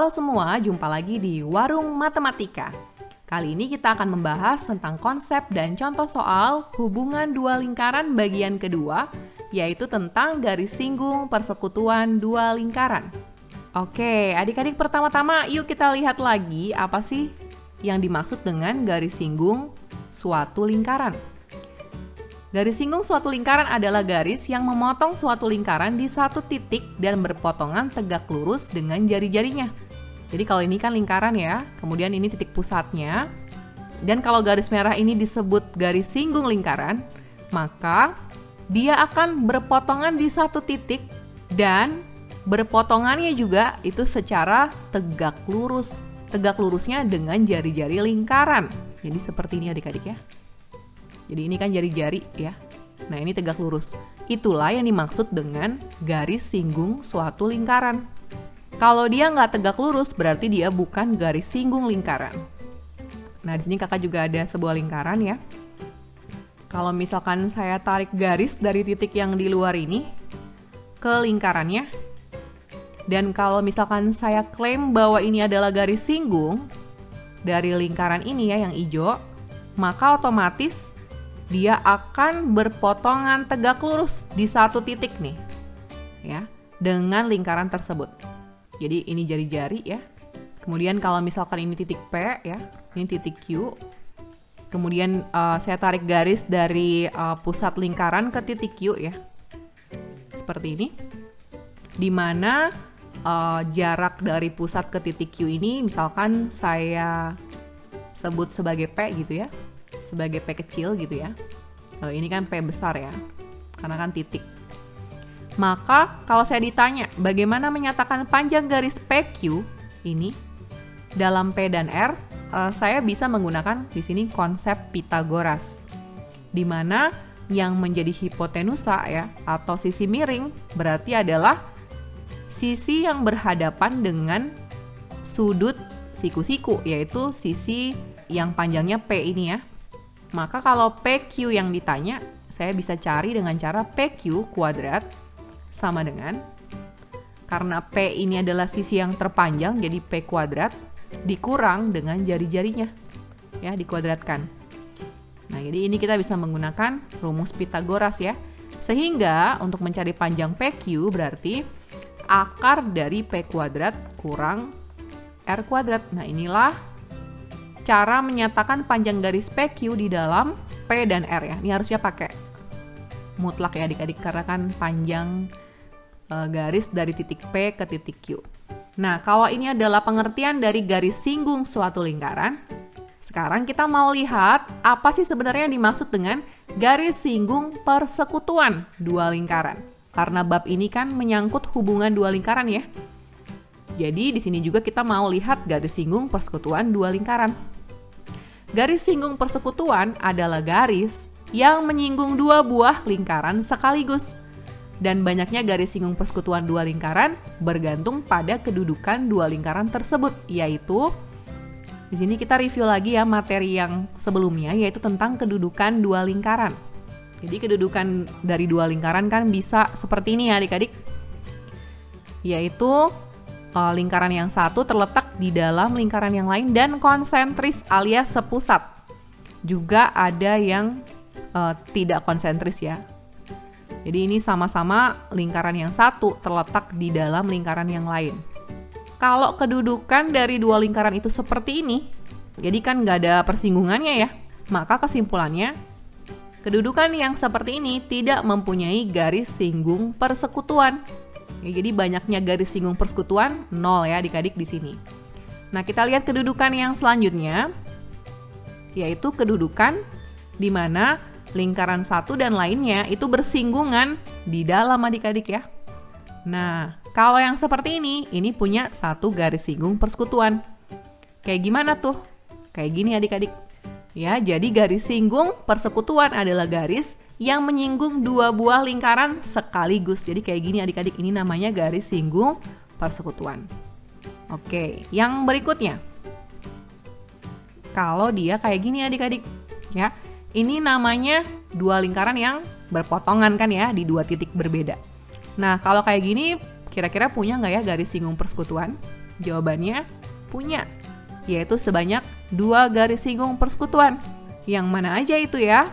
Halo semua, jumpa lagi di Warung Matematika. Kali ini kita akan membahas tentang konsep dan contoh soal hubungan dua lingkaran bagian kedua, yaitu tentang garis singgung persekutuan dua lingkaran. Oke, adik-adik, pertama-tama yuk kita lihat lagi apa sih yang dimaksud dengan garis singgung suatu lingkaran. Garis singgung suatu lingkaran adalah garis yang memotong suatu lingkaran di satu titik dan berpotongan tegak lurus dengan jari-jarinya. Jadi kalau ini kan lingkaran ya, kemudian ini titik pusatnya. Dan kalau garis merah ini disebut garis singgung lingkaran, maka dia akan berpotongan di satu titik dan berpotongannya juga itu secara tegak lurus. Tegak lurusnya dengan jari-jari lingkaran. Jadi seperti ini adik-adik ya. Jadi ini kan jari-jari ya. Nah ini tegak lurus. Itulah yang dimaksud dengan garis singgung suatu lingkaran. Kalau dia nggak tegak lurus berarti dia bukan garis singgung lingkaran. Nah di sini kakak juga ada sebuah lingkaran ya. Kalau misalkan saya tarik garis dari titik yang di luar ini ke lingkarannya. Dan kalau misalkan saya klaim bahwa ini adalah garis singgung dari lingkaran ini ya yang hijau, maka otomatis dia akan berpotongan tegak lurus di satu titik nih, ya, dengan lingkaran tersebut. Jadi ini jari-jari ya. Kemudian kalau misalkan ini titik P ya, ini titik Q. Kemudian saya tarik garis dari pusat lingkaran ke titik Q ya, seperti ini. Di mana jarak dari pusat ke titik Q ini, misalkan saya sebut sebagai P gitu ya. Sebagai P kecil gitu ya. Ini kan P besar ya, karena kan titik. Maka kalau saya ditanya bagaimana menyatakan panjang garis PQ ini dalam P dan R, saya bisa menggunakan di sini konsep Pitagoras, di mana yang menjadi hipotenusa ya atau sisi miring berarti adalah sisi yang berhadapan dengan sudut siku-siku, yaitu sisi yang panjangnya P ini ya. Maka kalau PQ yang ditanya, saya bisa cari dengan cara PQ kuadrat sama dengan, karena P ini adalah sisi yang terpanjang, jadi P kuadrat dikurang dengan jari-jarinya, ya, dikuadratkan. Nah, jadi ini kita bisa menggunakan rumus Pitagoras ya. Sehingga untuk mencari panjang PQ berarti akar dari P kuadrat kurang R kuadrat. Nah, inilah cara menyatakan panjang garis PQ di dalam P dan R ya. Ini harusnya pakai mutlak ya adik-adik, karena kan panjang garis dari titik P ke titik Q. Nah, kalau ini adalah pengertian dari garis singgung suatu lingkaran, sekarang kita mau lihat apa sih sebenarnya yang dimaksud dengan garis singgung persekutuan dua lingkaran. Karena bab ini kan menyangkut hubungan dua lingkaran ya. Jadi di sini juga kita mau lihat garis singgung persekutuan dua lingkaran. Garis singgung persekutuan adalah garis yang menyinggung dua buah lingkaran sekaligus. Dan banyaknya garis singgung persekutuan dua lingkaran bergantung pada kedudukan dua lingkaran tersebut, yaitu di sini kita review lagi ya materi yang sebelumnya, yaitu tentang kedudukan dua lingkaran. Jadi kedudukan dari dua lingkaran kan bisa seperti ini ya adik-adik. Yaitu lingkaran yang satu terletak di dalam lingkaran yang lain dan konsentris alias sepusat. Juga ada yang tidak konsentris ya. Jadi ini sama-sama lingkaran yang satu terletak di dalam lingkaran yang lain. Kalau kedudukan dari dua lingkaran itu seperti ini, jadi kan nggak ada persinggungannya ya, maka kesimpulannya kedudukan yang seperti ini tidak mempunyai garis singgung persekutuan. Ya, jadi banyaknya garis singgung persekutuan 0 ya adik-adik di sini. Nah, kita lihat kedudukan yang selanjutnya, yaitu kedudukan di mana lingkaran satu dan lainnya itu bersinggungan di dalam adik-adik ya. Nah, kalau yang seperti ini punya satu garis singgung persekutuan. Kayak gimana tuh? Kayak gini adik-adik. Ya, jadi garis singgung persekutuan adalah garis yang menyinggung dua buah lingkaran sekaligus. Jadi kayak gini adik-adik, ini namanya garis singgung persekutuan. Oke, yang berikutnya. Kalau dia kayak gini adik-adik, ya. Ini namanya dua lingkaran yang berpotongan kan ya, di dua titik berbeda. Nah, kalau kayak gini, kira-kira punya nggak ya garis singgung persekutuan? Jawabannya punya, yaitu sebanyak 2 garis singgung persekutuan. Yang mana aja itu ya?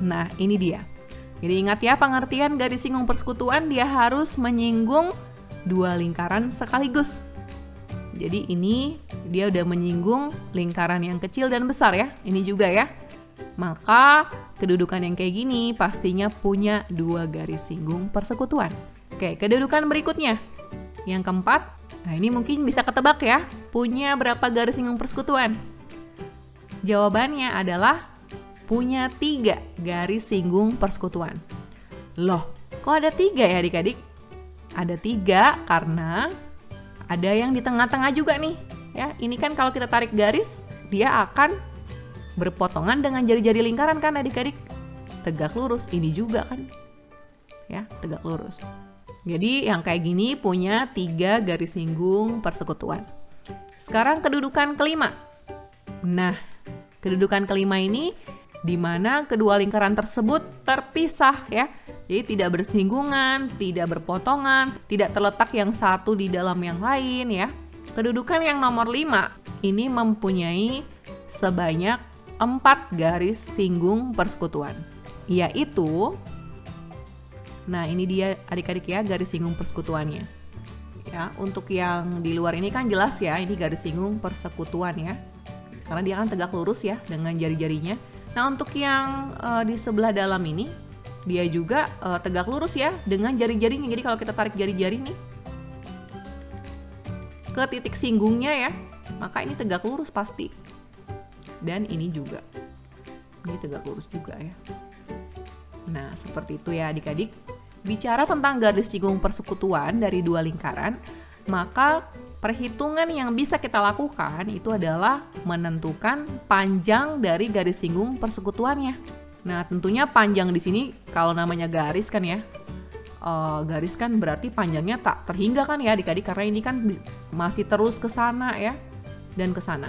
Nah, ini dia. Jadi ingat ya, pengertian garis singgung persekutuan dia harus menyinggung 2 lingkaran sekaligus. Jadi ini dia udah menyinggung lingkaran yang kecil dan besar ya. Ini juga ya. Maka kedudukan yang kayak gini pastinya punya 2 garis singgung persekutuan. Oke, kedudukan berikutnya. Yang keempat, nah ini mungkin bisa ketebak ya. Punya berapa garis singgung persekutuan? Jawabannya adalah punya 3 garis singgung persekutuan. Loh, kok ada 3 ya adik-adik? Ada 3 karena ada yang di tengah-tengah juga nih. Ya, ini kan kalau kita tarik garis, dia akan berpotongan dengan jari-jari lingkaran kan adik-adik? Tegak lurus, ini juga kan? Ya, tegak lurus. Jadi yang kayak gini punya 3 garis singgung persekutuan. Sekarang kedudukan kelima. Nah, kedudukan kelima ini di mana kedua lingkaran tersebut terpisah ya. Jadi tidak bersinggungan, tidak berpotongan, tidak terletak yang satu di dalam yang lain ya. Kedudukan yang nomor 5 ini mempunyai sebanyak 4 garis singgung persekutuan. Yaitu, nah ini dia adik-adik ya garis singgung persekutuannya. Ya, untuk yang di luar ini kan jelas ya, ini garis singgung persekutuan ya. Karena dia kan tegak lurus ya dengan jari-jarinya. Nah, untuk yang di sebelah dalam ini, dia juga tegak lurus ya dengan jari-jarinya. Jadi kalau kita tarik jari-jari nih ke titik singgungnya ya, maka ini tegak lurus pasti. Dan ini juga. Ini tegak lurus juga ya. Nah, seperti itu ya adik-adik. Bicara tentang garis singgung persekutuan dari 2 lingkaran, maka perhitungan yang bisa kita lakukan itu adalah menentukan panjang dari garis singgung persekutuannya. Nah, tentunya panjang di sini kalau namanya garis kan ya, garis kan berarti panjangnya tak terhingga kan ya adik-adik, karena ini kan masih terus ke sana ya dan ke sana.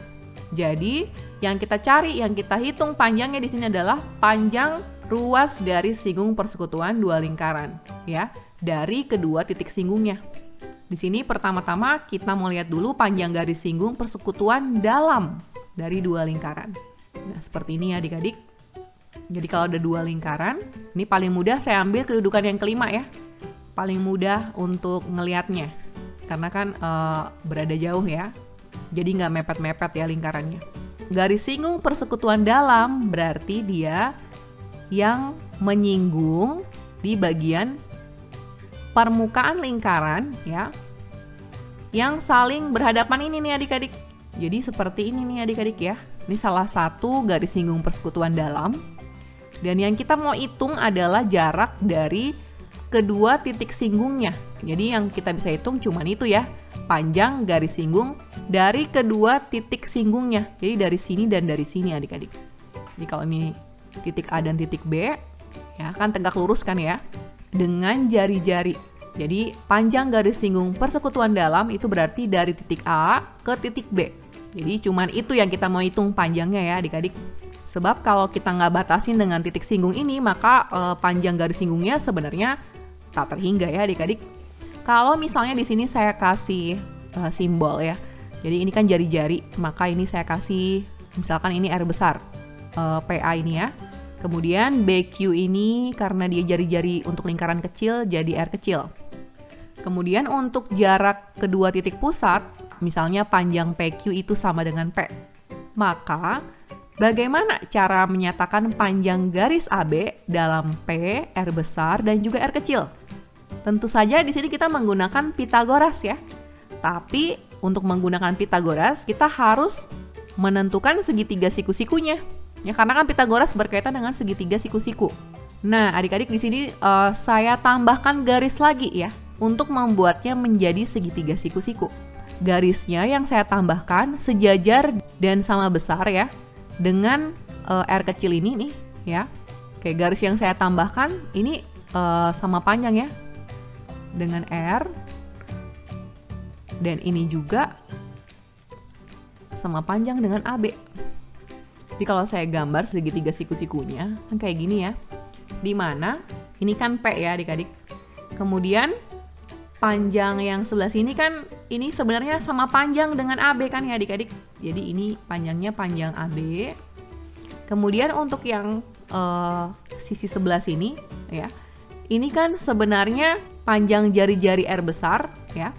Jadi yang kita cari, yang kita hitung panjangnya di sini adalah panjang ruas garis singgung persekutuan 2 lingkaran ya dari kedua titik singgungnya. Di sini pertama-tama kita mau lihat dulu panjang garis singgung persekutuan dalam dari 2 lingkaran. Nah, seperti ini ya adik-adik. Jadi kalau ada 2 lingkaran, ini paling mudah saya ambil kedudukan yang kelima ya. Paling mudah untuk ngelihatnya. Karena kan berada jauh ya. Jadi nggak mepet-mepet ya lingkarannya. Garis singgung persekutuan dalam berarti dia yang menyinggung di bagian permukaan lingkaran ya, yang saling berhadapan ini nih adik-adik. Jadi seperti ini nih adik-adik ya. Ini salah satu garis singgung persekutuan dalam. Dan yang kita mau hitung adalah jarak dari kedua titik singgungnya. Jadi yang kita bisa hitung cuman itu ya, panjang garis singgung dari kedua titik singgungnya. Jadi dari sini dan dari sini adik-adik. Jadi kalau ini titik A dan titik B, ya kan tegak lurus kan ya, dengan jari-jari. Jadi panjang garis singgung persekutuan dalam itu berarti dari titik A ke titik B. Jadi cuman itu yang kita mau hitung panjangnya ya adik-adik. Sebab kalau kita nggak batasin dengan titik singgung ini, maka panjang garis singgungnya sebenarnya tak terhingga ya adik-adik. Kalau misalnya di sini saya kasih simbol ya. Jadi ini kan jari-jari, maka ini saya kasih misalkan ini R besar, PA ini ya. Kemudian BQ ini karena dia jari-jari untuk lingkaran kecil jadi R kecil. Kemudian untuk jarak kedua titik pusat, misalnya panjang PQ itu sama dengan P. Maka bagaimana cara menyatakan panjang garis AB dalam P, R besar, dan juga R kecil? Tentu saja di sini kita menggunakan Pitagoras ya. Tapi untuk menggunakan Pitagoras kita harus menentukan segitiga siku-sikunya. Ya, karena kan Pitagoras berkaitan dengan segitiga siku-siku. Nah, adik-adik di sini saya tambahkan garis lagi ya untuk membuatnya menjadi segitiga siku-siku. Garisnya yang saya tambahkan sejajar dan sama besar ya dengan R kecil ini nih ya. Oke, garis yang saya tambahkan ini sama panjang ya dengan R, dan ini juga sama panjang dengan AB. Jadi kalau saya gambar segitiga siku-sikunya kan kayak gini ya, dimana ini kan P ya adik-adik, kemudian panjang yang sebelah sini kan ini sebenarnya sama panjang dengan AB kan ya adik-adik. Jadi ini panjangnya panjang AB. Kemudian untuk yang sisi sebelah sini ya, ini kan sebenarnya panjang jari-jari R besar ya,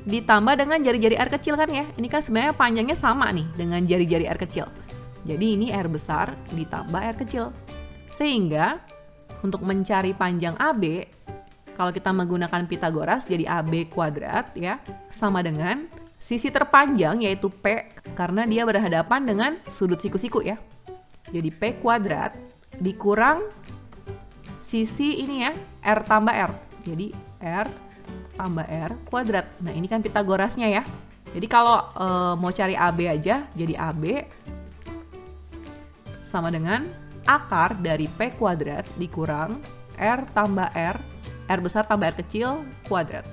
ditambah dengan jari-jari R kecil kan ya. Ini kan sebenarnya panjangnya sama nih dengan jari-jari R kecil. Jadi ini R besar ditambah R kecil. Sehingga untuk mencari panjang AB, kalau kita menggunakan Pitagoras jadi AB kuadrat ya, sama dengan sisi terpanjang yaitu P, karena dia berhadapan dengan sudut siku-siku ya. Jadi P kuadrat dikurang sisi ini ya, R tambah R. Jadi R tambah R kuadrat. Nah ini kan Pitagorasnya ya. Jadi kalau mau cari AB aja, jadi AB sama dengan akar dari P kuadrat dikurang R tambah R besar tambah R kecil kuadrat.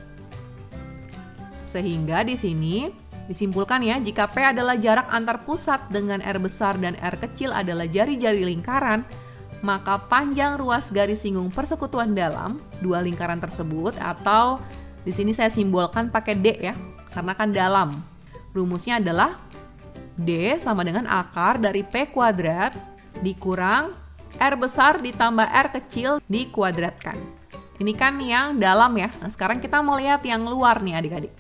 Sehingga di sini disimpulkan ya, jika P adalah jarak antar pusat dengan R besar dan R kecil adalah jari-jari lingkaran, maka panjang ruas garis singgung persekutuan dalam dua lingkaran tersebut, atau di sini saya simbolkan pakai D ya, karena kan dalam. Rumusnya adalah D sama dengan akar dari P kuadrat dikurang R besar ditambah R kecil dikuadratkan. Ini kan yang dalam ya. Nah, sekarang kita mau lihat yang luar nih adik-adik.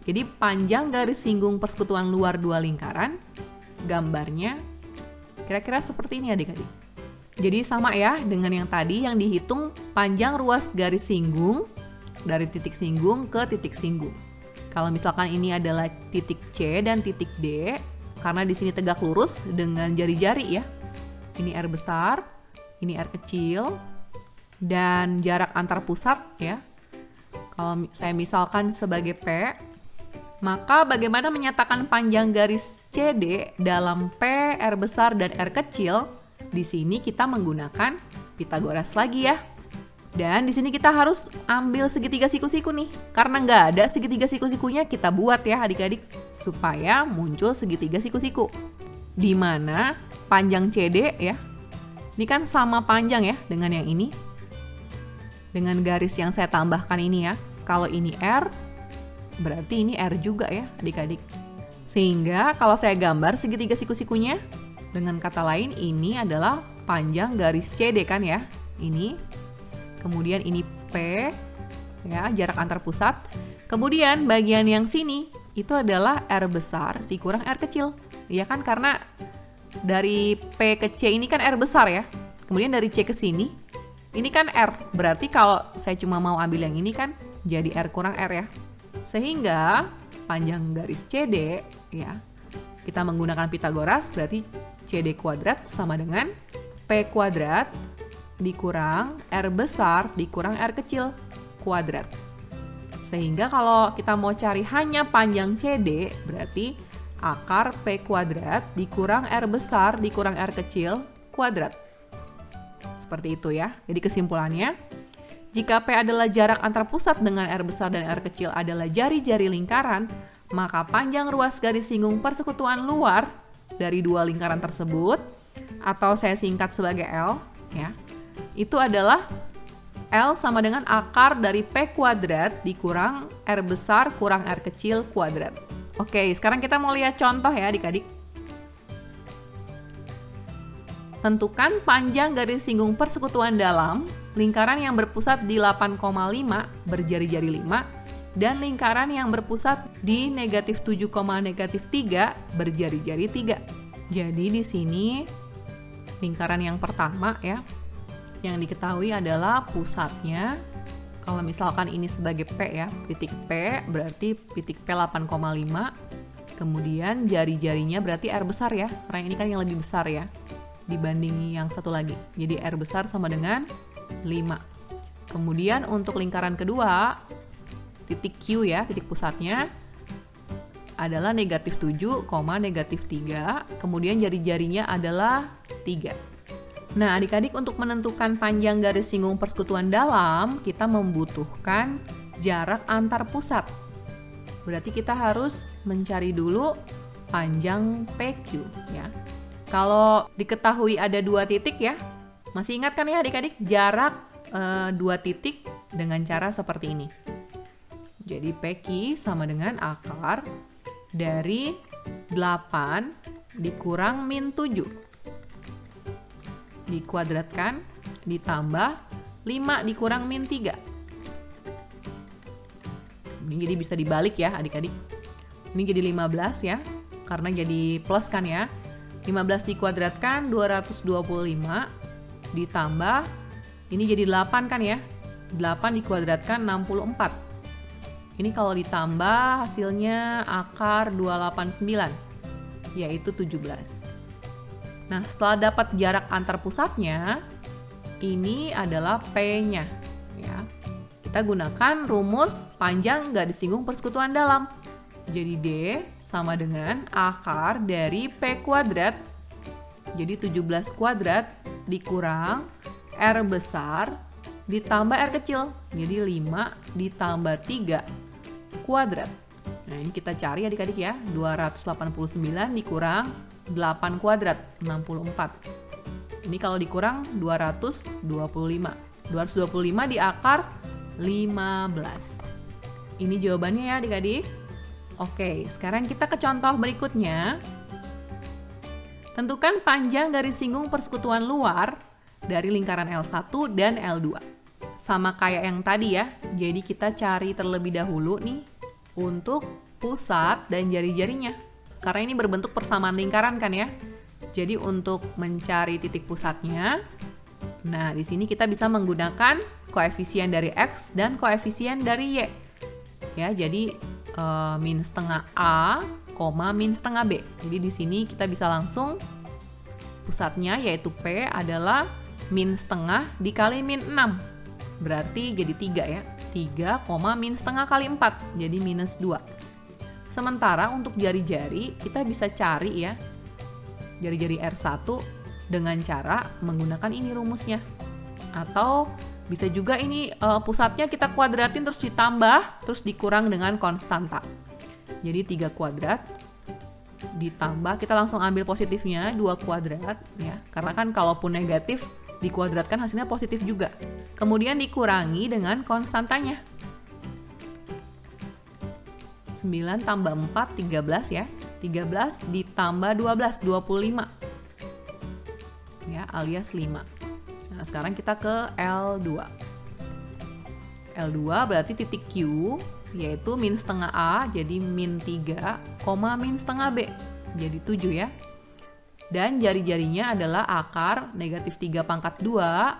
Jadi panjang garis singgung persekutuan luar dua lingkaran, gambarnya kira-kira seperti ini adik-adik. Jadi sama ya dengan yang tadi yang dihitung panjang ruas garis singgung dari titik singgung ke titik singgung. Kalau misalkan ini adalah titik C dan titik D, karena di sini tegak lurus dengan jari-jari ya. Ini R besar, ini R kecil, dan jarak antar pusat ya. Kalau saya misalkan sebagai P, maka bagaimana menyatakan panjang garis CD dalam P, R besar, dan R kecil? Di sini kita menggunakan Pitagoras lagi ya. Dan di sini kita harus ambil segitiga siku-siku nih. Karena nggak ada segitiga siku-sikunya, kita buat ya adik-adik, supaya muncul segitiga siku-siku. Di mana panjang CD ya, ini kan sama panjang ya dengan yang ini. Dengan garis yang saya tambahkan ini ya. Kalau ini R, berarti ini R juga ya adik-adik. Sehingga kalau saya gambar segitiga siku-sikunya, dengan kata lain ini adalah panjang garis CD kan ya. Ini. Kemudian ini P ya, jarak antar pusat. Kemudian bagian yang sini itu adalah R besar dikurang R kecil. Ya kan, karena dari P ke C ini kan R besar ya. Kemudian dari C ke sini ini kan R. Berarti kalau saya cuma mau ambil yang ini kan jadi R kurang R ya. Sehingga panjang garis CD ya, kita menggunakan Pitagoras, berarti CD kuadrat sama dengan P kuadrat dikurang R besar dikurang R kecil kuadrat. Sehingga kalau kita mau cari hanya panjang CD, berarti akar P kuadrat dikurang R besar dikurang R kecil kuadrat. Seperti itu ya. Jadi kesimpulannya, jika P adalah jarak antar pusat dengan R besar dan R kecil adalah jari-jari lingkaran, maka panjang ruas garis singgung persekutuan luar dari dua lingkaran tersebut, atau saya singkat sebagai L ya, itu adalah L sama dengan akar dari P kuadrat dikurang R besar kurang R kecil kuadrat. Oke, sekarang kita mau lihat contoh ya adik-adik. Tentukan panjang garis singgung persekutuan dalam lingkaran yang berpusat di 8,5 berjari-jari 5 dan lingkaran yang berpusat di negatif 7, negatif 3 berjari-jari 3. Jadi di sini lingkaran yang pertama ya, yang diketahui adalah pusatnya. Kalau misalkan ini sebagai P ya, titik P berarti titik P 8,5. Kemudian jari-jarinya berarti R besar ya, karena ini kan yang lebih besar ya dibanding yang satu lagi. Jadi R besar sama dengan 5. Kemudian untuk lingkaran kedua, titik Q ya, titik pusatnya adalah negatif 7, negatif 3. Kemudian jari-jarinya adalah 3. Nah, adik-adik, untuk menentukan panjang garis singgung persekutuan dalam, kita membutuhkan jarak antar pusat. Berarti kita harus mencari dulu panjang PQ ya. Kalau diketahui ada 2 titik ya, masih ingat kan ya adik-adik jarak 2 titik dengan cara seperti ini. Jadi PQ sama dengan akar dari 8 dikurang min 7. Dikuadratkan, ditambah 5 dikurang min 3. Ini jadi bisa dibalik ya adik-adik. Ini jadi 15 ya, karena jadi plus kan ya. 15 dikuadratkan 225, ditambah, ini jadi 8 kan ya. 8 dikuadratkan 64. Ini kalau ditambah hasilnya akar 289, yaitu 17. Nah, setelah dapat jarak antar pusatnya, ini adalah P-nya. Ya. Kita gunakan rumus panjang nggak disinggung persekutuan dalam. Jadi D sama dengan akar dari P kuadrat, jadi 17 kuadrat dikurang R besar ditambah R kecil, jadi 5 ditambah 3 kuadrat. Nah, ini kita cari adik-adik ya, 289 dikurang 8 kuadrat, 64. Ini kalau dikurang 225. 225 di akar 15. Ini jawabannya ya adik-adik. Oke, sekarang kita ke contoh berikutnya. Tentukan panjang garis singgung persekutuan luar dari lingkaran L1 dan L2. Sama kayak yang tadi ya, jadi kita cari terlebih dahulu nih untuk pusat dan jari-jarinya. Karena ini berbentuk persamaan lingkaran kan ya. Jadi untuk mencari titik pusatnya, nah di sini kita bisa menggunakan koefisien dari X dan koefisien dari Y. Ya, jadi min setengah A, min setengah B. Jadi di sini kita bisa langsung pusatnya yaitu P adalah min setengah dikali min 6. Berarti jadi 3 ya. 3, min setengah kali 4. Jadi minus 2. Sementara untuk jari-jari kita bisa cari ya jari-jari R1 dengan cara menggunakan ini rumusnya. Atau bisa juga ini pusatnya kita kuadratin terus ditambah, terus dikurang dengan konstanta. Jadi 3 kuadrat ditambah, kita langsung ambil positifnya 2 kuadrat ya. Karena kan kalaupun negatif dikuadratkan hasilnya positif juga. Kemudian dikurangi dengan konstantanya. 9 tambah 4, 13 ya. 13 ditambah 12, 25. Ya, alias 5. Nah, sekarang kita ke L2. L2 berarti titik Q, yaitu min setengah A, jadi min 3, min setengah B, jadi 7 ya. Dan jari-jarinya adalah akar negatif 3 pangkat 2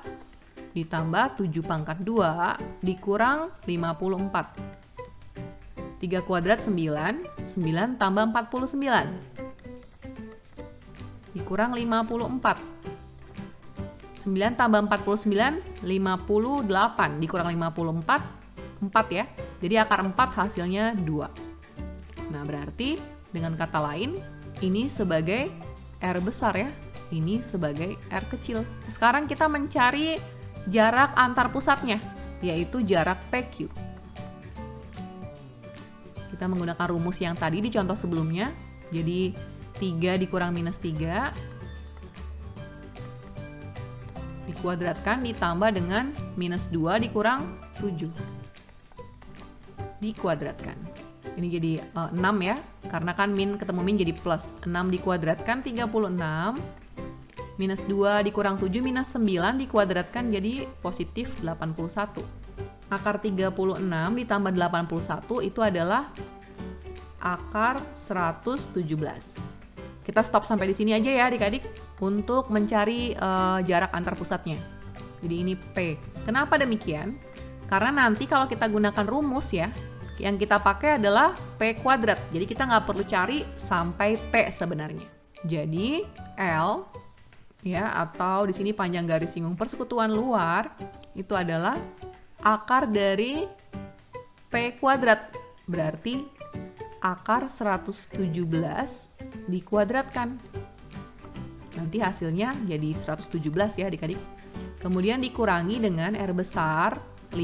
ditambah 7 pangkat 2 dikurang 54. 3 kuadrat 9, 9 tambah 49 dikurang 54. 9 tambah 49, 58 dikurang 54, 4 ya. Jadi akar 4 hasilnya 2. Nah, berarti dengan kata lain ini sebagai R besar ya, ini sebagai R kecil. Sekarang kita mencari jarak antar pusatnya, yaitu jarak PQ. Kita menggunakan rumus yang tadi di contoh sebelumnya. Jadi 3 dikurang minus 3 dikuadratkan ditambah dengan minus 2 dikurang 7 dikuadratkan. Ini jadi 6 ya, karena kan min ketemu min jadi plus. 6 dikuadratkan 36, minus 2 dikurang 7 minus 9 dikuadratkan jadi positif 81. Akar 36 ditambah 81 itu adalah akar 117. Kita stop sampai di sini aja ya adik-adik untuk mencari jarak antar pusatnya. Jadi ini P. Kenapa demikian? Karena nanti kalau kita gunakan rumus ya, yang kita pakai adalah P kuadrat. Jadi kita nggak perlu cari sampai P sebenarnya. Jadi L ya, atau di sini panjang garis singgung persekutuan luar itu adalah akar dari P kuadrat. Berarti akar 117 dikuadratkan. Nanti hasilnya jadi 117 ya adik-adik. Kemudian dikurangi dengan R besar 5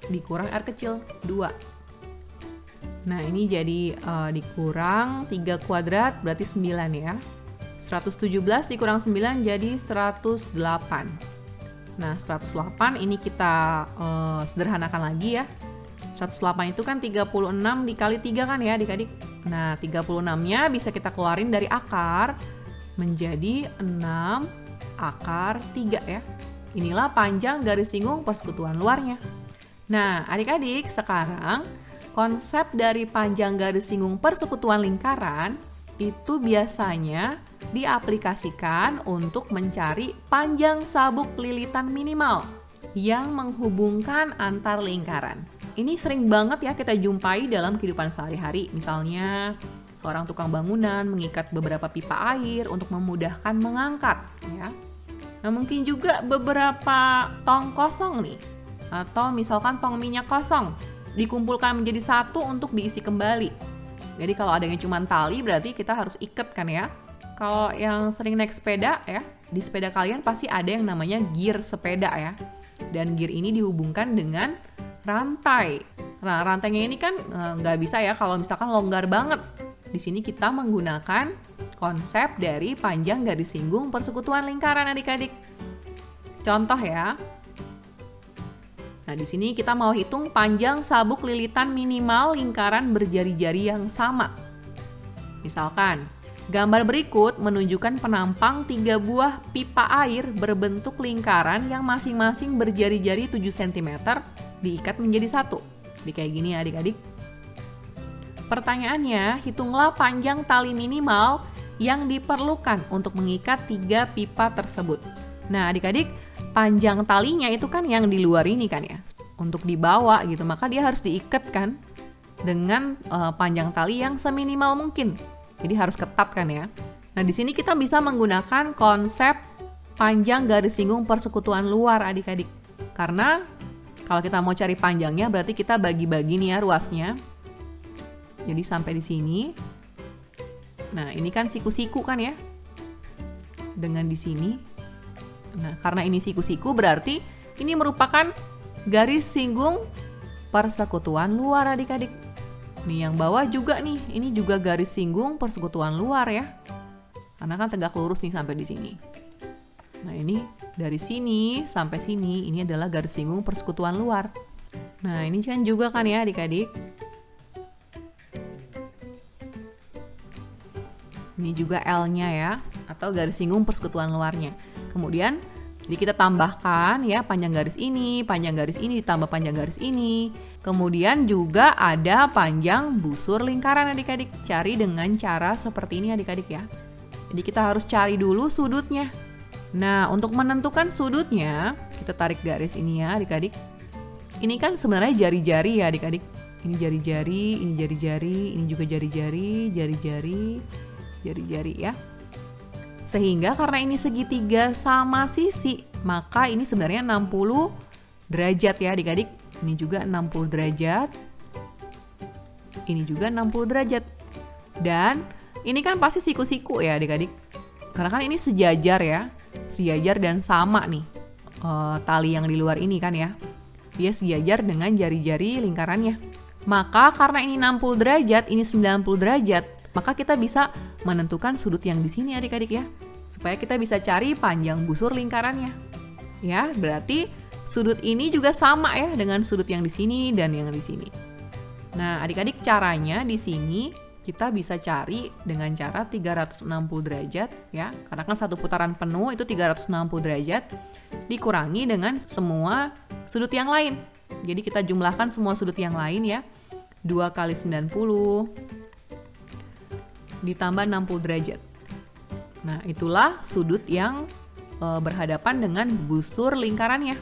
dikurang R kecil 2. Nah, ini jadi dikurang 3 kuadrat berarti 9 ya. 117 dikurang 9 jadi 108. Nah, 108 ini kita sederhanakan lagi ya. 108 itu kan 36 dikali 3 kan ya adik-adik. Nah, 36-nya bisa kita keluarin dari akar menjadi 6 akar 3 ya. Inilah panjang garis singgung persekutuan luarnya. Nah, adik-adik, sekarang konsep dari panjang garis singgung persekutuan lingkaran itu biasanya diaplikasikan untuk mencari panjang sabuk lilitan minimal yang menghubungkan antar lingkaran. Ini sering banget ya kita jumpai dalam kehidupan sehari-hari. Misalnya, seorang tukang bangunan mengikat beberapa pipa air untuk memudahkan mengangkat, ya. Nah, mungkin juga beberapa tong kosong nih, atau misalkan tong minyak kosong, dikumpulkan menjadi satu untuk diisi kembali. Jadi kalau ada yang cuma tali, berarti kita harus ikat kan ya. Kalau yang sering naik sepeda ya, di sepeda kalian pasti ada yang namanya gear sepeda ya. Dan gear ini dihubungkan dengan rantai. Nah, rantainya ini kan nggak bisa ya kalau misalkan longgar banget. Di sini kita menggunakan konsep dari panjang garis singgung persekutuan lingkaran adik-adik. Contoh ya. Nah, di sini kita mau hitung panjang sabuk lilitan minimal lingkaran berjari-jari yang sama. Misalkan, gambar berikut menunjukkan penampang 3 buah pipa air berbentuk lingkaran yang masing-masing berjari-jari 7 cm diikat menjadi satu. Jadi kayak gini ya adik-adik. Pertanyaannya, hitunglah panjang tali minimal yang diperlukan untuk mengikat 3 pipa tersebut. Nah adik-adik, panjang talinya itu kan yang di luar ini kan ya. Untuk dibawa gitu, maka dia harus diikat kan dengan panjang tali yang seminimal mungkin. Jadi harus ketat kan ya. Nah di sini kita bisa menggunakan konsep panjang garis singgung persekutuan luar adik-adik. Karena kalau kita mau cari panjangnya berarti kita bagi-bagi nih ya ruasnya. Jadi sampai di sini. Nah, ini kan siku-siku kan ya. Dengan di sini. Nah, karena ini siku-siku berarti ini merupakan garis singgung persekutuan luar adik-adik. Nih yang bawah juga nih, ini juga garis singgung persekutuan luar ya. Karena kan tegak lurus nih sampai di sini. Nah, ini dari sini sampai sini, ini adalah garis singgung persekutuan luar. Nah, ini kan juga kan ya adik-adik. Ini juga L-nya ya, atau garis singgung persekutuan luarnya. Kemudian, jadi kita tambahkan ya panjang garis ini ditambah panjang garis ini. Kemudian juga ada panjang busur lingkaran adik-adik. Cari dengan cara seperti ini adik-adik ya. Jadi kita harus cari dulu sudutnya. Nah, untuk menentukan sudutnya, kita tarik garis ini ya adik-adik. Ini kan sebenarnya jari-jari ya adik-adik. Ini jari-jari, ini jari-jari, ini juga jari-jari, jari-jari, jari-jari ya. Sehingga karena ini segitiga sama sisi, maka ini sebenarnya 60 derajat ya adik-adik. Ini juga 60 derajat. Ini juga 60 derajat. Dan ini kan pasti siku-siku ya adik-adik. Karena kan ini sejajar ya. Sejajar dan sama nih tali yang di luar ini kan ya. Dia sejajar dengan jari-jari lingkarannya. Maka karena ini 60 derajat, ini 90 derajat, maka kita bisa menentukan sudut yang di sini adik-adik ya. Supaya kita bisa cari panjang busur lingkarannya. Ya, berarti sudut ini juga sama ya dengan sudut yang di sini dan yang di sini. Nah, adik-adik caranya di sini kita bisa cari dengan cara 360 derajat ya. Karena kan satu putaran penuh itu 360 derajat dikurangi dengan semua sudut yang lain. Jadi kita jumlahkan semua sudut yang lain ya. 2 kali 90 ditambah 60 derajat. Nah, itulah sudut yang berhadapan dengan busur lingkarannya.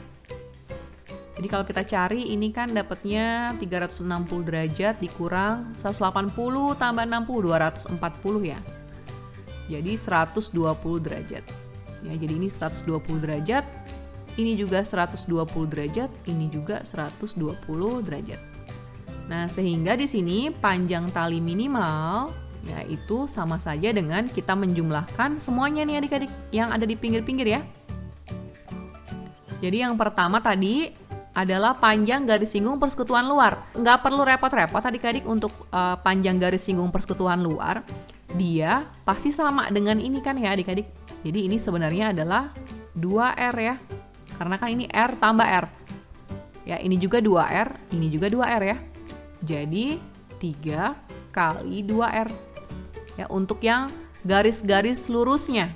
Jadi kalau kita cari ini kan dapatnya 360 derajat dikurang 180 tambah 60, 240 ya. Jadi 120 derajat. Ya, jadi ini 120 derajat, ini juga 120 derajat, ini juga 120 derajat. Nah, sehingga di sini panjang tali minimal yaitu sama saja dengan kita menjumlahkan semuanya nih adik-adik yang ada di pinggir-pinggir ya. Jadi yang pertama tadi adalah panjang garis singgung persekutuan luar. Nggak perlu repot-repot adik-adik untuk panjang garis singgung persekutuan luar. Dia pasti sama dengan ini kan ya adik-adik. Jadi ini sebenarnya adalah 2R ya. Karena kan ini R tambah R. Ya, ini juga 2R, ini juga 2R ya. Jadi 3 kali 2R. Ya, untuk yang garis-garis lurusnya.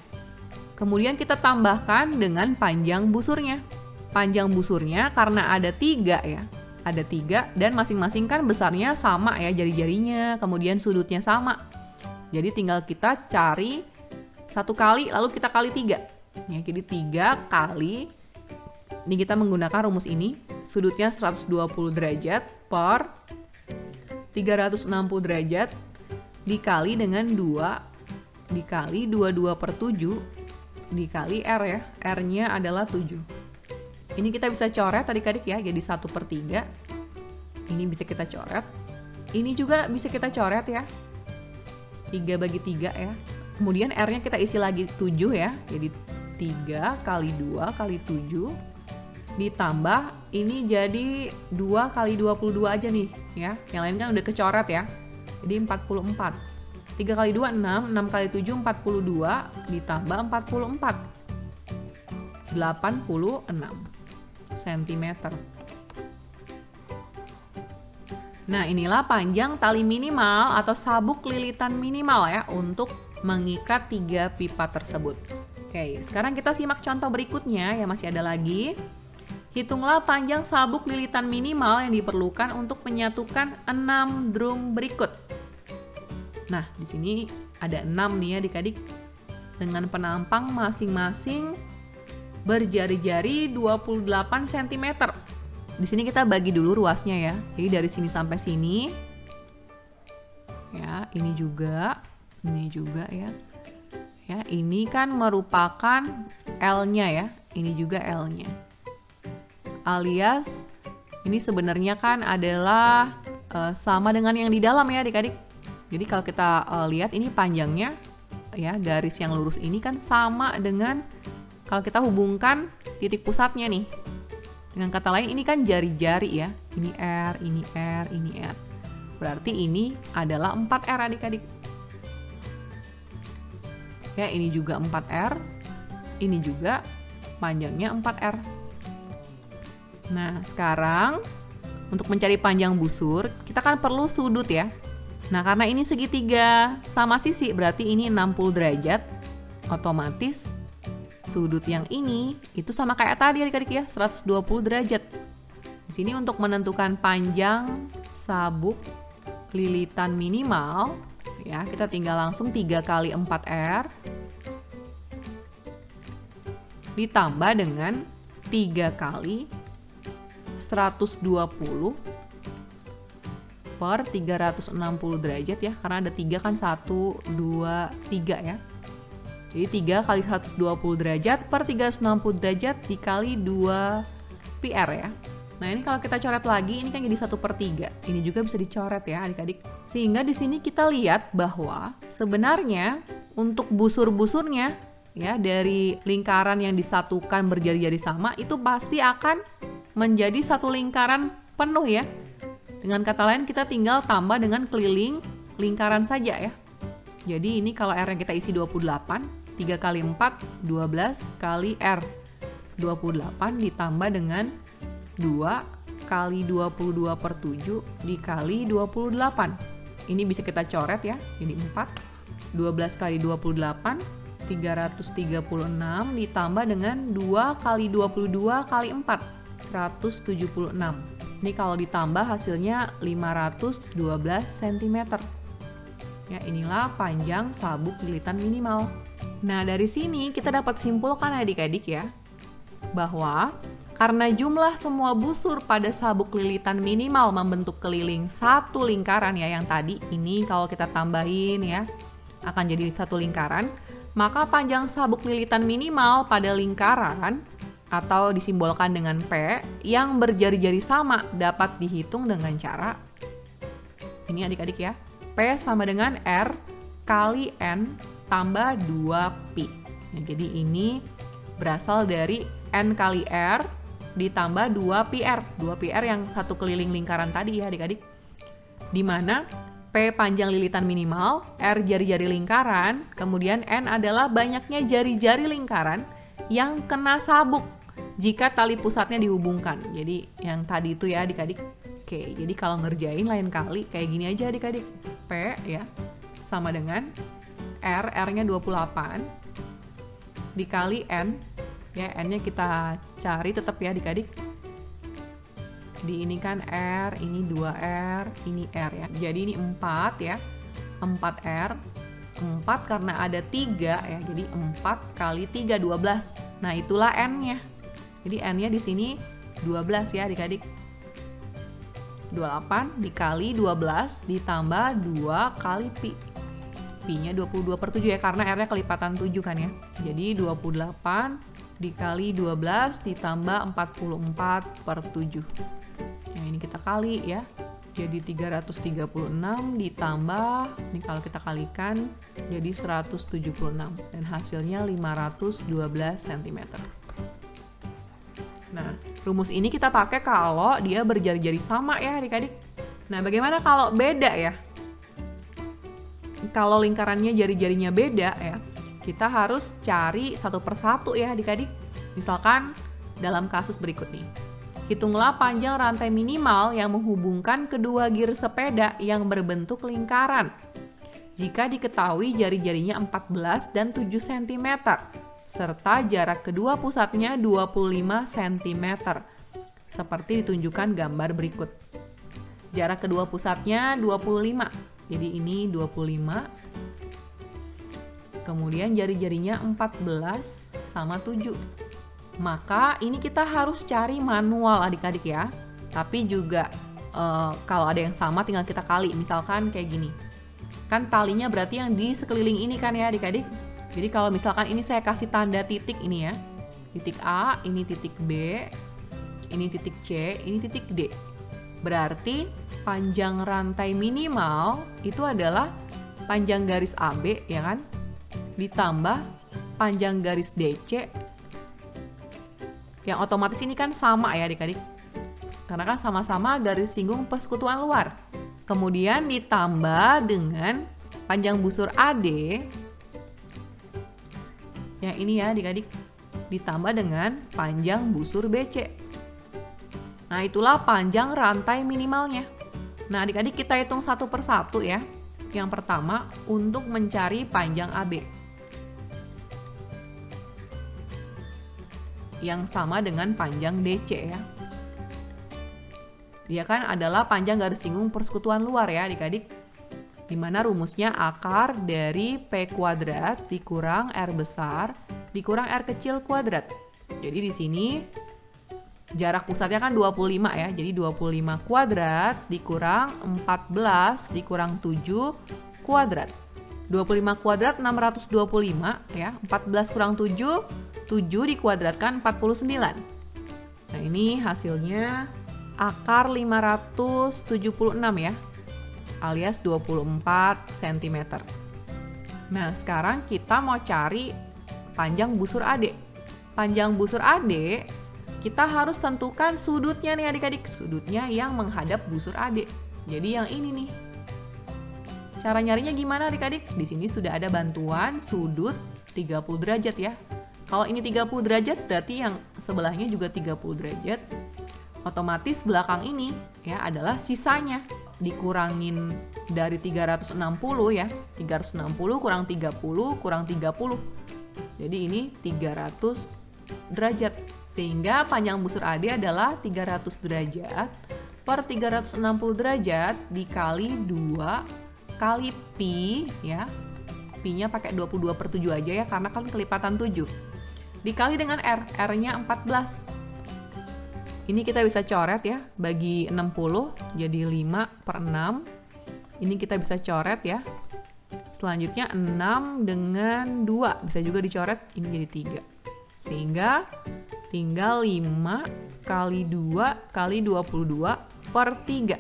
Kemudian kita tambahkan dengan panjang busurnya. Panjang busurnya karena ada 3 ya. Ada 3 dan masing-masing kan besarnya sama ya jari-jarinya, kemudian sudutnya sama. Jadi tinggal kita cari 1 kali lalu kita kali 3. Ya, jadi 3 kali, ini kita menggunakan rumus ini, sudutnya 120 derajat per 360 derajat dikali dengan 2 dikali 22 per 7 dikali R ya. R-nya adalah 7. Ini kita bisa coret adik-adik ya, jadi 1/3. Ini bisa kita coret. Ini juga bisa kita coret ya. 3/3 ya. Kemudian R-nya kita isi lagi 7 ya. Jadi 3 kali 2 kali 7 ditambah ini jadi 2 kali 22 aja nih ya. Yang lain kan udah kecoret ya. Jadi 44. 3 kali 2 6, 6 kali 7 42 ditambah 44. 86 cm. Nah, inilah panjang tali minimal atau sabuk lilitan minimal ya untuk mengikat 3 pipa tersebut. Oke, sekarang kita simak contoh berikutnya yang masih ada lagi. Hitunglah panjang sabuk lilitan minimal yang diperlukan untuk menyatukan 6 drum berikut. Nah, di sini ada 6 nih ya adik-adik. Dengan penampang masing-masing berjari-jari 28 cm. Di sini kita bagi dulu ruasnya ya. Jadi dari sini sampai sini. Ya, ini juga ya. Ya, ini kan merupakan L-nya ya. Ini juga L-nya. Alias ini sebenarnya kan adalah sama dengan yang di dalam ya adik-adik. Jadi kalau kita lihat ini panjangnya ya, garis yang lurus ini kan sama dengan kalau kita hubungkan titik pusatnya nih. Dengan kata lain ini kan jari-jari ya. Ini R, ini R, ini R. Berarti ini adalah 4R adik-adik. Ya, ini juga 4R. Ini juga panjangnya 4R. Nah, sekarang untuk mencari panjang busur, kita kan perlu sudut ya. Nah, karena ini segitiga sama sisi, berarti ini 60 derajat. Otomatis sudut yang ini itu sama kayak tadi adik-adik ya, 120 derajat. Di sini untuk menentukan panjang sabuk lilitan minimal ya, kita tinggal langsung 3 kali 4R ditambah dengan 3 kali 120 per 360 derajat ya, karena ada 3 kan 1, 2, 3 ya. Jadi 3 kali 120 derajat per 360 derajat dikali 2 PR ya. Nah, ini kalau kita coret lagi, ini kan jadi 1/3. Ini juga bisa dicoret ya adik-adik. Sehingga di sini kita lihat bahwa sebenarnya untuk busur-busurnya ya dari lingkaran yang disatukan berjari-jari sama itu pasti akan menjadi satu lingkaran penuh ya. Dengan kata lain kita tinggal tambah dengan keliling lingkaran saja ya. Jadi ini kalau R-nya kita isi 28, 3 kali 4, 12 kali R. 28 ditambah dengan 2 kali 22 per 7 dikali 28. Ini bisa kita coret ya, ini 4. 12 kali 28, 336 ditambah dengan 2 kali 22 kali 4, 176. Ini kalau ditambah hasilnya 512 cm. Ya, inilah panjang sabuk lilitan minimal. Nah, dari sini kita dapat simpulkan adik-adik ya, bahwa karena jumlah semua busur pada sabuk lilitan minimal membentuk keliling satu lingkaran ya, yang tadi ini kalau kita tambahin ya, akan jadi satu lingkaran, maka panjang sabuk lilitan minimal pada lingkaran atau disimbolkan dengan P yang berjari-jari sama dapat dihitung dengan cara ini adik-adik ya. P sama dengan R kali N tambah 2Pi. Nah, jadi ini berasal dari N kali R ditambah 2PR. 2PR yang satu keliling lingkaran tadi ya adik-adik. Di mana P panjang lilitan minimal, R jari-jari lingkaran, kemudian N adalah banyaknya jari-jari lingkaran yang kena sabuk jika tali pusatnya dihubungkan. Jadi yang tadi itu ya adik-adik. Oke, jadi kalau ngerjain lain kali kayak gini aja adik-adik. P ya sama dengan R-nya 28 dikali N. Ya, N-nya kita cari tetap ya adik-adik. Di ini kan R, ini 2R, ini R ya. Jadi ini 4 ya. 4R. 4 karena ada 3 ya. Jadi 4 kali 3 12. Nah, itulah N-nya. Jadi N-nya di sini 12 ya adik-adik. 28 dikali 12 ditambah 2 kali pi. Pi-nya 22/7 ya karena R-nya kelipatan 7 kan ya. Jadi 28 dikali 12 ditambah 44/7. Nah, ini kita kali ya. Jadi 336 ditambah, ini kalau kita kalikan jadi 176 dan hasilnya 512 cm. Nah, rumus ini kita pakai kalau dia berjari-jari sama ya adik-adik. Nah, bagaimana kalau beda ya? Kalau lingkarannya jari-jarinya beda ya, kita harus cari satu persatu ya adik-adik. Misalkan dalam kasus berikut nih. Hitunglah panjang rantai minimal yang menghubungkan kedua gir sepeda yang berbentuk lingkaran. Jika diketahui jari-jarinya 14 dan 7 cm, serta jarak kedua pusatnya 25 cm, seperti ditunjukkan gambar berikut. Jarak kedua pusatnya 25, jadi ini 25. Kemudian jari-jarinya 14 sama 7. Maka ini kita harus cari manual adik-adik ya. Tapi juga kalau ada yang sama tinggal kita kali. Misalkan kayak gini. Kan talinya berarti yang di sekeliling ini kan ya adik-adik. Jadi kalau misalkan ini saya kasih tanda titik ini ya. Titik A, ini titik B, ini titik C, ini titik D. Berarti panjang rantai minimal itu adalah panjang garis AB ya kan? Ditambah panjang garis DC. Yang otomatis ini kan sama ya adik-adik. Karena kan sama-sama garis singgung persekutuan luar. Kemudian ditambah dengan panjang busur AD. Yang ini ya adik-adik. Ditambah dengan panjang busur BC. Nah, itulah panjang rantai minimalnya. Nah, adik-adik kita hitung satu persatu ya. Yang pertama, untuk mencari panjang AB. Yang sama dengan panjang DC ya. Dia kan adalah panjang garis singgung persekutuan luar ya adik-adik. Dimana rumusnya akar dari P kuadrat dikurang R besar dikurang R kecil kuadrat. Jadi di sini jarak pusatnya kan 25 ya. Jadi 25 kuadrat dikurang 14 dikurang 7 kuadrat. 25 kuadrat 625 ya. 14 kurang 7, 7 dikuadratkan 49. Nah, ini hasilnya akar 576 ya. Alias 24 cm. Nah, sekarang kita mau cari panjang busur AD. Panjang busur AD, kita harus tentukan sudutnya nih adik-adik. Sudutnya yang menghadap busur AD. Jadi yang ini nih. Cara nyarinya gimana adik-adik? Di sini sudah ada bantuan sudut 30 derajat ya. Kalau ini 30 derajat, berarti yang sebelahnya juga 30 derajat. Otomatis belakang ini ya adalah sisanya. Dikurangin dari 360 ya. 360 kurang 30 kurang 30. Jadi ini 300 derajat. Sehingga panjang busur AD adalah 300 derajat per 360 derajat dikali 2 kali pi ya. Pi-nya pakai 22/7 aja ya karena kan kelipatan 7. Dikali dengan R. R-nya 14. Ini kita bisa coret ya, bagi 60 jadi 5/6. Ini kita bisa coret ya. Selanjutnya 6 dengan 2 bisa juga dicoret, ini jadi 3. Sehingga tinggal 5 kali 2 kali 22/3.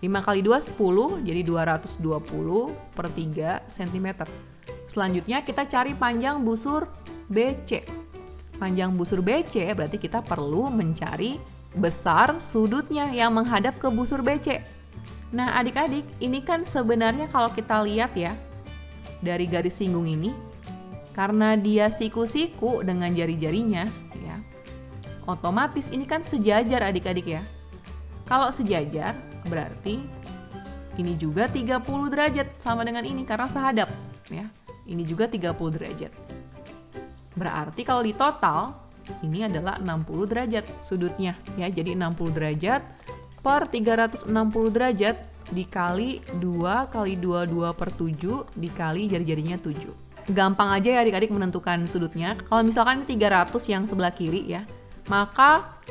5 kali 2 10, jadi 220/3 cm. Selanjutnya kita cari panjang busur BC. Panjang busur BC berarti kita perlu mencari besar sudutnya yang menghadap ke busur BC. Nah adik-adik, ini kan sebenarnya kalau kita lihat ya, dari garis singgung ini Karena dia siku-siku dengan jari-jarinya, ya, otomatis ini kan sejajar adik-adik ya. Kalau sejajar, berarti ini juga 30 derajat sama dengan ini karena sehadap, ya. Ini juga 30 derajat. Berarti kalau di total, ini adalah 60 derajat sudutnya, ya. Jadi 60 derajat per 360 derajat dikali 2 kali 22 per 7 dikali jari-jarinya 7. Gampang aja ya adik-adik menentukan sudutnya. Kalau misalkan 300 yang sebelah kiri ya, maka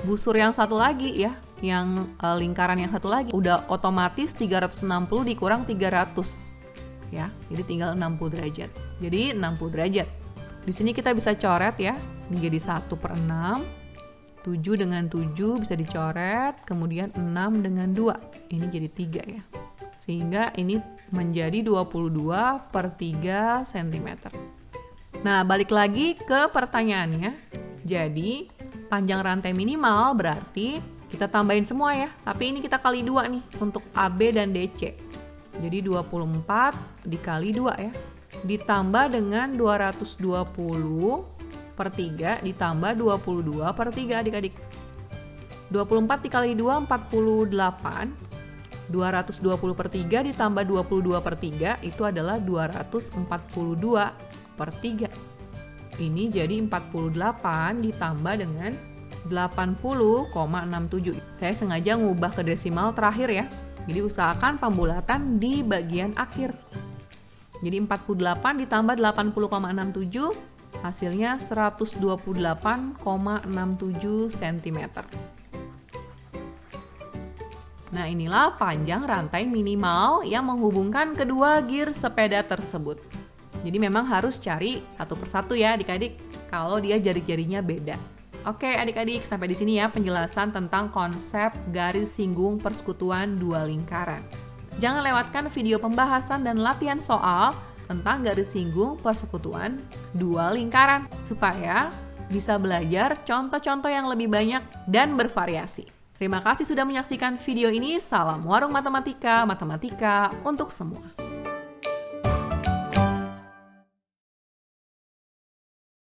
busur yang satu lagi ya, yang lingkaran yang satu lagi udah otomatis 360 dikurang 300 ya. Jadi tinggal 60 derajat. Jadi 60 derajat. Di sini kita bisa coret ya, menjadi 1/6. 7 dengan 7 bisa dicoret, kemudian 6 dengan 2. Ini jadi 3 ya. Sehingga ini menjadi 22/3 cm. Nah, balik lagi ke pertanyaannya. Jadi, panjang rantai minimal berarti kita tambahin semua ya. Tapi ini kita kali 2 nih untuk AB dan DC. Jadi 24 dikali 2 ya. Ditambah dengan 220/3 ditambah 22/3 adik-adik. 24 dikali 2, 48. 220/3 ditambah 22/3 itu adalah 242/3. Ini jadi 48 ditambah dengan 80,67. Saya sengaja ngubah ke desimal terakhir ya. Jadi usahakan pembulatan di bagian akhir. Jadi 48 ditambah 80,67 hasilnya 128,67 cm. Nah, inilah panjang rantai minimal yang menghubungkan kedua gear sepeda tersebut. Jadi memang harus cari satu persatu ya adik-adik, kalau dia jari-jarinya beda. Oke adik-adik, sampai di sini ya penjelasan tentang konsep garis singgung persekutuan dua lingkaran. Jangan lewatkan video pembahasan dan latihan soal tentang garis singgung persekutuan dua lingkaran, supaya bisa belajar contoh-contoh yang lebih banyak dan bervariasi. Terima kasih sudah menyaksikan video ini. Salam warung matematika, matematika untuk semua.